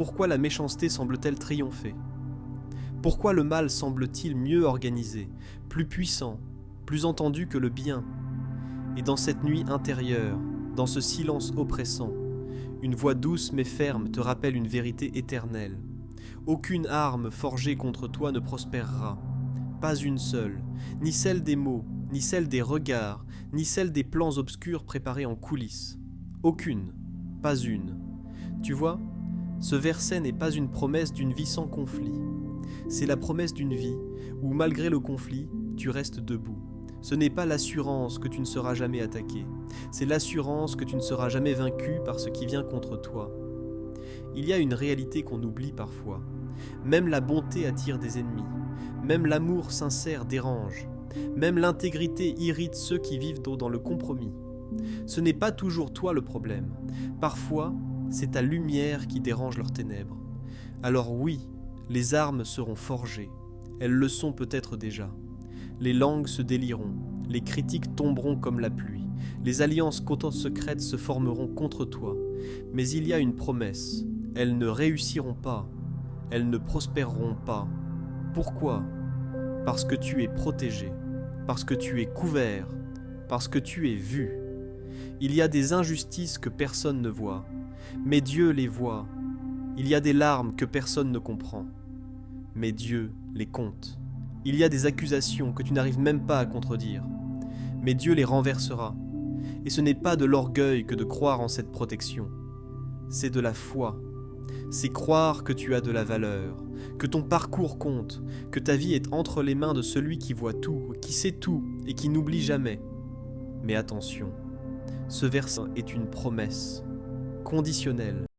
Pourquoi la méchanceté semble-t-elle triompher? Pourquoi le mal semble-t-il mieux organisé, plus puissant, plus entendu que le bien? Et dans cette nuit intérieure, dans ce silence oppressant, une voix douce mais ferme te rappelle une vérité éternelle. Aucune arme forgée contre toi ne prospérera, pas une seule, ni celle des mots, ni celle des regards, ni celle des plans obscurs préparés en coulisses. Aucune, pas une. Tu vois, ce verset n'est pas une promesse d'une vie sans conflit. C'est la promesse d'une vie où, malgré le conflit, tu restes debout. Ce n'est pas l'assurance que tu ne seras jamais attaqué, c'est l'assurance que tu ne seras jamais vaincu par ce qui vient contre toi. Il y a une réalité qu'on oublie parfois. Même la bonté attire des ennemis, même l'amour sincère dérange, même l'intégrité irrite ceux qui vivent dans le compromis. Ce n'est pas toujours toi le problème, parfois c'est ta lumière qui dérange leurs ténèbres. Alors oui, les armes seront forgées, elles le sont peut-être déjà. Les langues se délieront, les critiques tomberont comme la pluie, les alliances secrètes se formeront contre toi. Mais il y a une promesse, elles ne réussiront pas, elles ne prospéreront pas. Pourquoi? Parce que tu es protégé, parce que tu es couvert, parce que tu es vu. Il y a des injustices que personne ne voit, mais Dieu les voit. Il y a des larmes que personne ne comprend, mais Dieu les compte. Il y a des accusations que tu n'arrives même pas à contredire, mais Dieu les renversera. Et ce n'est pas de l'orgueil que de croire en cette protection, c'est de la foi. C'est croire que tu as de la valeur, que ton parcours compte, que ta vie est entre les mains de celui qui voit tout, qui sait tout et qui n'oublie jamais. Mais attention, ce verset est une promesse conditionnelle.